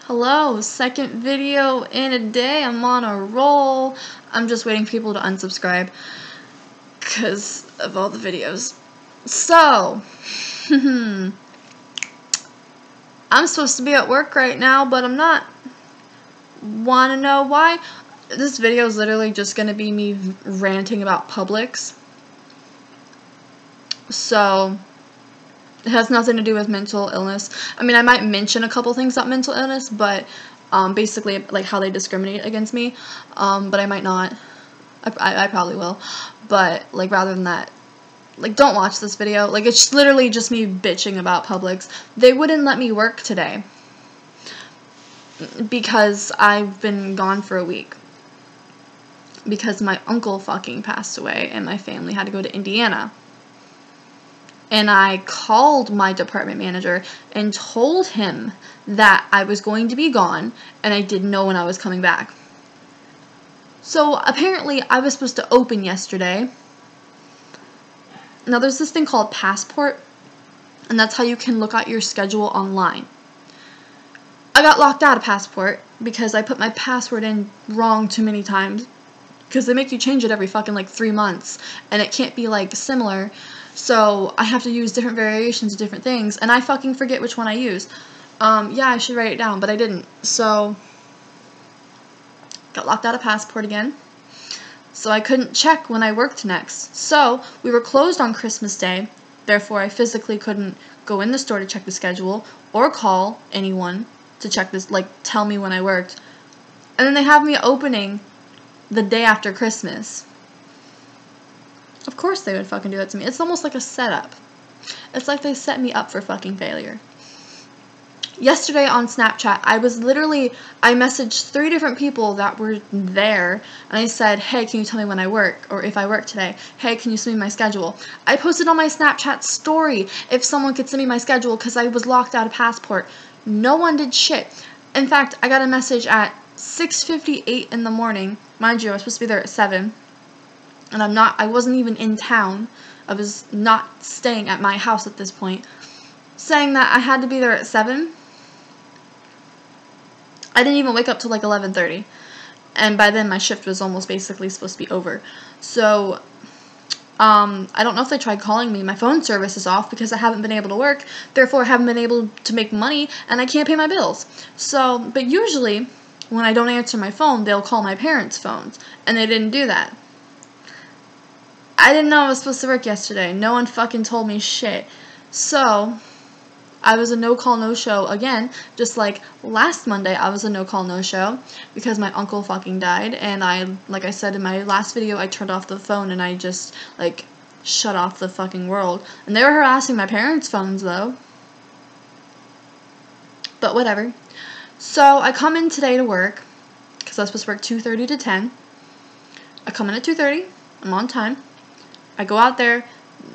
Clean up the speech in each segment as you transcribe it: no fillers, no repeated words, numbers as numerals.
Hello, second video in a day. I'm on a roll. I'm just waiting for people to unsubscribe because of all the videos. So, I'm supposed to be at work right now, but I'm not. Want to know why? This video is literally just going to be me ranting about Publix. So, it has nothing to do with mental illness. I mean, I might mention a couple things about mental illness, but basically, like, how they discriminate against me, but I might not. I probably will, but, like, rather than that, like, don't watch this video. Like, it's literally just me bitching about Publix. They wouldn't let me work today because I've been gone for a week because my uncle fucking passed away and my family had to go to Indiana. And I called my department manager and told him that I was going to be gone and I didn't know when I was coming back. So apparently I was supposed to open yesterday. Now there's this thing called Passport, and that's how you can look at your schedule online. I got locked out of Passport because I put my password in wrong too many times, because they make you change it every fucking like 3 months and it can't be like similar. So I have to use different variations of different things, and I fucking forget which one I use. Yeah, I should write it down, but I didn't. So, got locked out of Passport again. So I couldn't check when I worked next. So, we were closed on Christmas Day. Therefore, I physically couldn't go in the store to check the schedule or call anyone to check this, like, tell me when I worked. And then they have me opening the day after Christmas. Of course they would fucking do that to me. It's almost like a setup. It's like they set me up for fucking failure. Yesterday on Snapchat, I messaged 3 different people that were there, and I said, hey, can you tell me when I work, or if I work today? Hey, can you send me my schedule? I posted on my Snapchat story if someone could send me my schedule because I was locked out of Passport. No one did shit. In fact, I got a message at 6:58 in the morning. Mind you, I was supposed to be there at 7. And I wasn't even in town. I was not staying at my house at this point. Saying that I had to be there at 7. I didn't even wake up till like 11:30. And by then my shift was almost basically supposed to be over. So, I don't know if they tried calling me. My phone service is off because I haven't been able to work. Therefore, I haven't been able to make money and I can't pay my bills. So, but usually, when I don't answer my phone, they'll call my parents' phones. And they didn't do that. I didn't know I was supposed to work yesterday. No one fucking told me shit. So, I was a no-call, no-show again. Just like last Monday, I was a no-call, no-show because my uncle fucking died. And like I said in my last video, I turned off the phone and I just, like, shut off the fucking world. And they were harassing my parents' phones, though. But whatever. So, I come in today to work because I was supposed to work 2:30 to 10. I come in at 2:30. I'm on time. I go out there,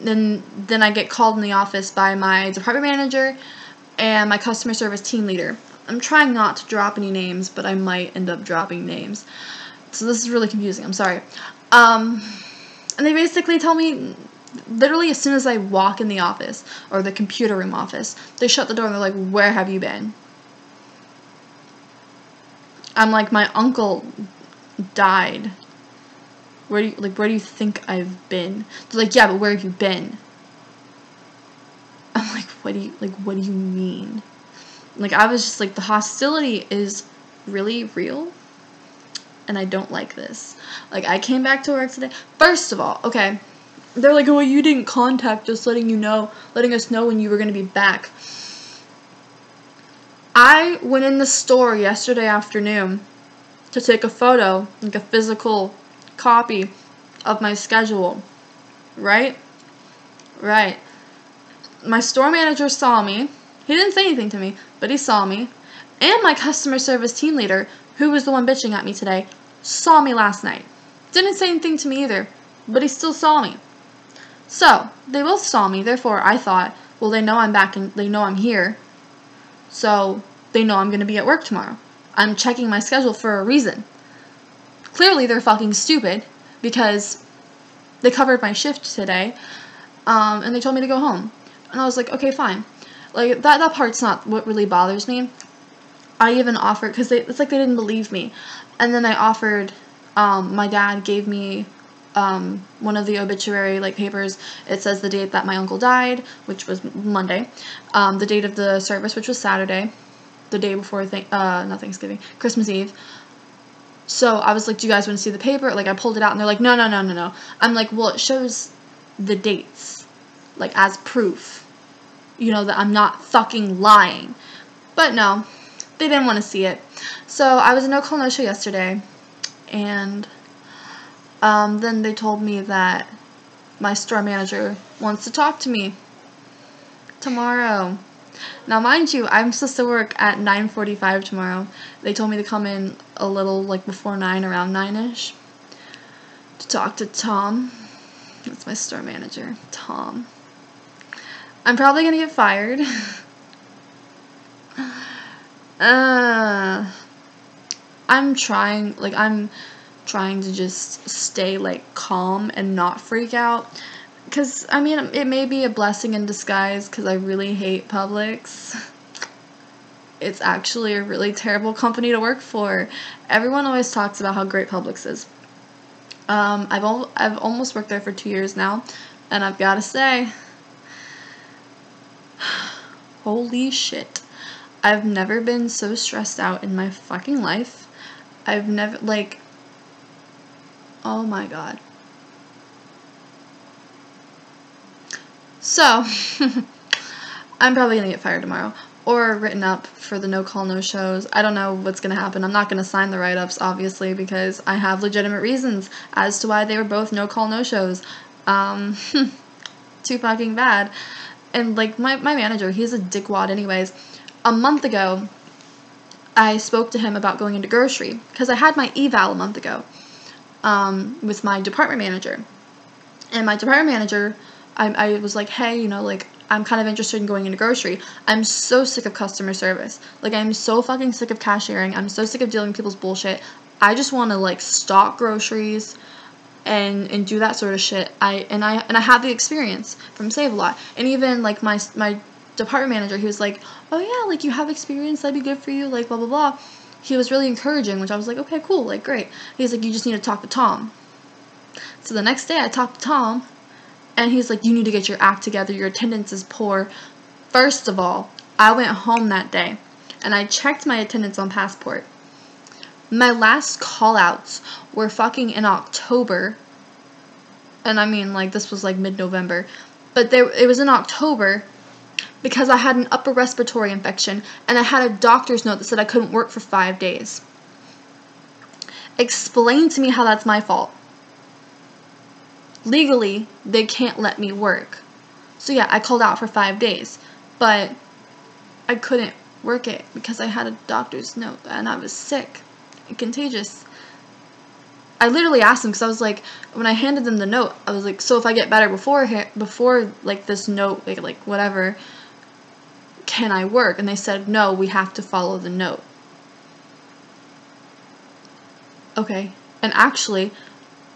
then I get called in the office by my department manager and my customer service team leader. I'm trying not to drop any names, but I might end up dropping names. So this is really confusing. I'm sorry. And they basically tell me, literally as soon as I walk in the office, or the computer room office, they shut the door and they're like, where have you been? I'm like, my uncle died. Where do you think I've been? They're like, yeah, but where have you been? I'm like, what do you mean? Like, I was just like, the hostility is really real, and I don't like this. Like, I came back to work today. First of all, okay, they're like, oh, you didn't contact us, letting us know when you were gonna be back. I went in the store yesterday afternoon to take a photo, like a physical copy of my schedule, right? My store manager saw me. He didn't say anything to me, but he saw me. And my customer service team leader, who was the one bitching at me today, saw me last night. Didn't say anything to me either, but he still saw me. So, they both saw me, therefore I thought, well, they know I'm back and they know I'm here. So, they know I'm going to be at work tomorrow. I'm checking my schedule for a reason. Clearly, they're fucking stupid because they covered my shift today, and they told me to go home. And I was like, okay, fine. Like, that part's not what really bothers me. I even offered, because it's like they didn't believe me. And then I offered, my dad gave me one of the obituary like papers. It says the date that my uncle died, which was Monday, the date of the service, which was Saturday, the day before not Thanksgiving, Christmas Eve. So I was like, do you guys want to see the paper? Like, I pulled it out, and they're like, no. I'm like, well, it shows the dates, like, as proof, you know, that I'm not fucking lying. But no, they didn't want to see it. So I was a no call no show yesterday, and then they told me that my store manager wants to talk to me tomorrow. Now, mind you, I'm supposed to work at 9:45 tomorrow. They told me to come in a little, like, before 9, around 9-ish, to talk to Tom. That's my store manager, Tom. I'm probably gonna get fired. I'm trying to just stay, like, calm and not freak out. Because, I mean, it may be a blessing in disguise, because I really hate Publix. It's actually a really terrible company to work for. Everyone always talks about how great Publix is. I've almost worked there for 2 years now, and I've got to say, holy shit. I've never been so stressed out in my fucking life. I've never, like, oh my god. So, I'm probably gonna get fired tomorrow, or written up for the no call no shows. I don't know what's gonna happen. I'm not gonna sign the write-ups, obviously, because I have legitimate reasons as to why they were both no call no shows. Too fucking bad. And, like, my manager, he's a dickwad anyways. A month ago, I spoke to him about going into grocery, because I had my eval a month ago, with my department manager. And my department manager, I was like, hey, you know, like, I'm kind of interested in going into grocery. I'm so sick of customer service. Like, I'm so fucking sick of cashiering. I'm so sick of dealing with people's bullshit. I just want to, like, stock groceries and do that sort of shit. I have the experience from Save-A-Lot. And even, like, my department manager, he was like, oh yeah, like, you have experience, that'd be good for you, like, blah, blah, blah. He was really encouraging, which I was like, okay, cool, like, great. He's like, you just need to talk to Tom. So the next day I talked to Tom, and he's like, you need to get your act together, your attendance is poor. First of all, I went home that day, and I checked my attendance on Passport. My last call-outs were fucking in October, and I mean, like, this was, like, mid-November, but it was in October, because I had an upper respiratory infection, and I had a doctor's note that said I couldn't work for 5 days. Explain to me how that's my fault. Legally, they can't let me work. So yeah, I called out for 5 days, but I couldn't work it because I had a doctor's note and I was sick and contagious. I literally asked them, because I was like, when I handed them the note, I was like, so if I get better before like, this note, like whatever, can I work? And they said, no, we have to follow the note. Okay. And actually,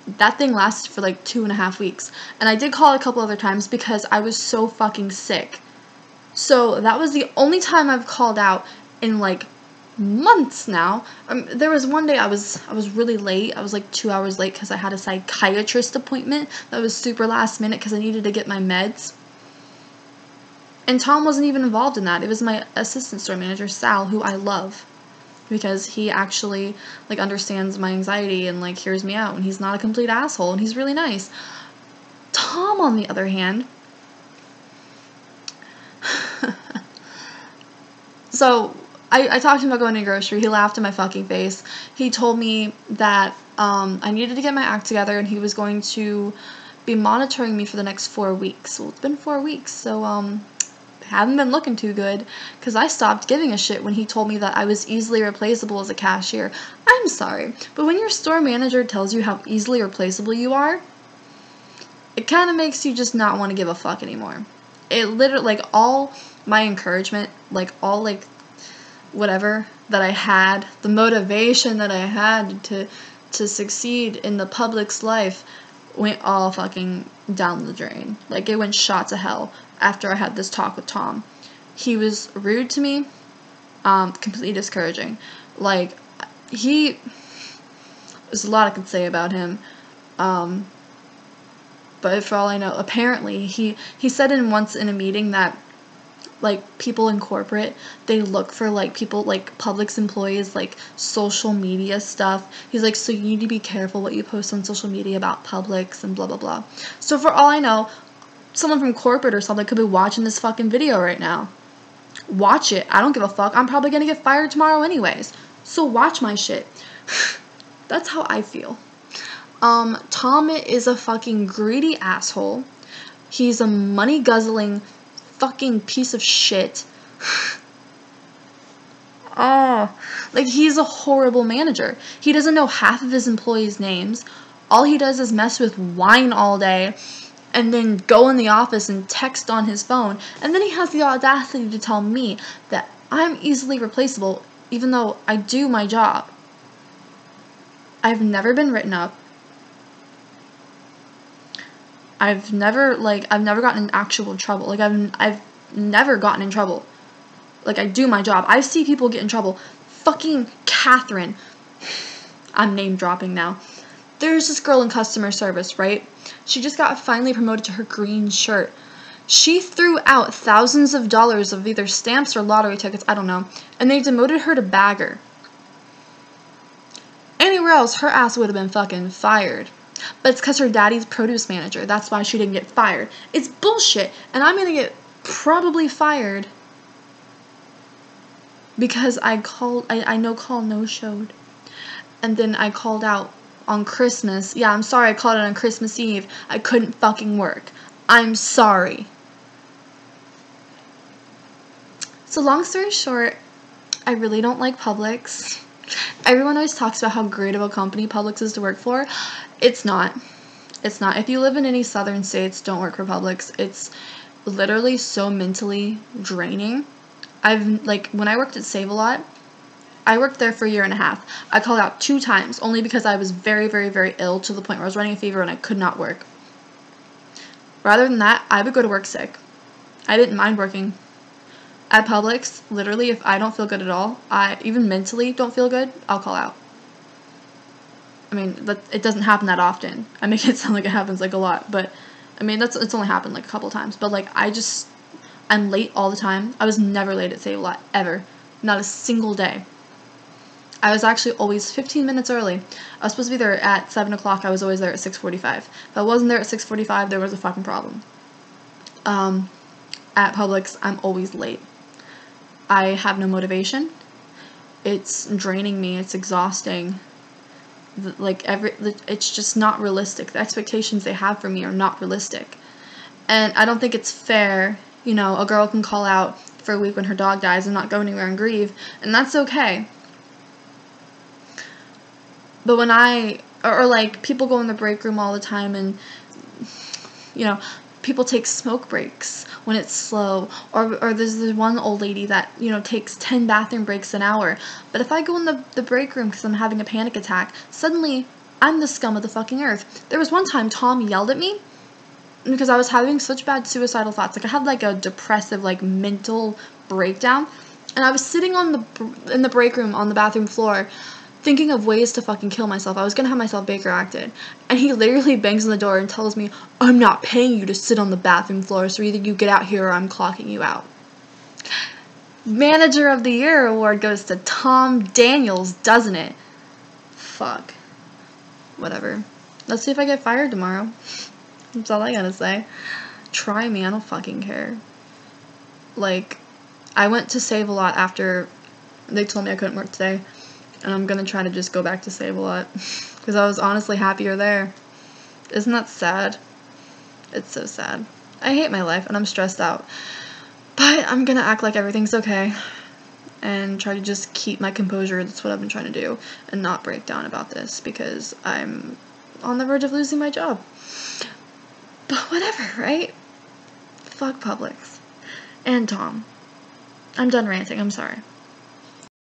that thing lasted for like 2.5 weeks. And I did call a couple other times because I was so fucking sick. So that was the only time I've called out in like months now. There was one day I was really late. I was like 2 hours late because I had a psychiatrist appointment that was super last minute because I needed to get my meds. And Tom wasn't even involved in that. It was my assistant store manager, Sal, who I love, because he actually, like, understands my anxiety and, like, hears me out, and he's not a complete asshole, and he's really nice. Tom, on the other hand, so I talked to him about going to grocery. He laughed in my fucking face. He told me that I needed to get my act together, and he was going to be monitoring me for the next 4 weeks. Well, it's been 4 weeks, so haven't been looking too good, because I stopped giving a shit when he told me that I was easily replaceable as a cashier. I'm sorry, but when your store manager tells you how easily replaceable you are, it kind of makes you just not want to give a fuck anymore. It literally, like, all my encouragement, like, all, like, whatever that I had, the motivation that I had to succeed in the Publix life went all fucking down the drain. Like, it went shot to hell after I had this talk with Tom. He was rude to me. Completely discouraging. Like, there's a lot I could say about him. But for all I know, apparently he said once in a meeting that, like, people in corporate, they look for, like, people, like, Publix employees, like, social media stuff. He's like, so you need to be careful what you post on social media about Publix and blah, blah, blah. So for all I know, someone from corporate or something could be watching this fucking video right now. Watch it. I don't give a fuck. I'm probably gonna get fired tomorrow anyways. So watch my shit. That's how I feel. Tom is a fucking greedy asshole. He's a money-guzzling fucking piece of shit. Oh, like, he's a horrible manager. He doesn't know half of his employees' names. All he does is mess with wine all day and then go in the office and text on his phone. And then he has the audacity to tell me that I'm easily replaceable, even though I do my job. I've never been written up. I've never gotten in actual trouble. Like, I've never gotten in trouble. Like, I do my job. I see people get in trouble. Fucking Catherine. I'm name dropping now. There's this girl in customer service, right? She just got finally promoted to her green shirt. She threw out thousands of dollars of either stamps or lottery tickets, I don't know, and they demoted her to bagger. Anywhere else, her ass would have been fucking fired. But it's because her daddy's produce manager. That's why she didn't get fired. It's bullshit. And I'm gonna get probably fired because I no-showed. And then I called out on Christmas. Yeah, I'm sorry I called it on Christmas Eve. I couldn't fucking work. I'm sorry. So long story short, I really don't like Publix. Everyone always talks about how great of a company Publix is to work for. It's not. It's not. If you live in any southern states, don't work for Publix. It's literally so mentally draining. When I worked at Save-A-Lot, I worked there for 1.5 years. I called out 2 times, only because I was very, very, very ill to the point where I was running a fever and I could not work. Rather than that, I would go to work sick. I didn't mind working. At Publix, literally, if I don't feel good at all, I even mentally don't feel good, I'll call out. I mean, it doesn't happen that often. I make it sound like it happens, like, a lot, but, I mean, it's only happened, like, a couple times. But, like, I'm late all the time. I was never late at Save-A-Lot, ever. Not a single day. I was actually always 15 minutes early. I was supposed to be there at 7 o'clock. I was always there at 6:45. If I wasn't there at 6:45, there was a fucking problem. At Publix, I'm always late. I have no motivation. It's draining me. It's exhausting. It's just not realistic. The expectations they have for me are not realistic. And I don't think it's fair. You know, a girl can call out for a week when her dog dies and not go anywhere and grieve, and that's okay. But when like, people go in the break room all the time and, you know, people take smoke breaks when it's slow, or there's this one old lady that, you know, takes 10 bathroom breaks an hour. But if I go in the break room because I'm having a panic attack, suddenly I'm the scum of the fucking earth. There was one time Tom yelled at me because I was having such bad suicidal thoughts. Like, I had, like, a depressive, like, mental breakdown, and I was sitting in the break room on the bathroom floor thinking of ways to fucking kill myself. I was gonna have myself Baker acted. And he literally bangs on the door and tells me, I'm not paying you to sit on the bathroom floor, so either you get out here or I'm clocking you out. Manager of the Year award goes to Tom Daniels, doesn't it? Fuck. Whatever. Let's see if I get fired tomorrow. That's all I gotta say. Try me, I don't fucking care. Like, I went to Save-A-Lot after they told me I couldn't work today. And I'm gonna try to just go back to Save-A-Lot. Because I was honestly happier there. Isn't that sad? It's so sad. I hate my life and I'm stressed out. But I'm gonna act like everything's okay. And try to just keep my composure. That's what I've been trying to do. And not break down about this. Because I'm on the verge of losing my job. But whatever, right? Fuck Publix. And Tom. I'm done ranting. I'm sorry.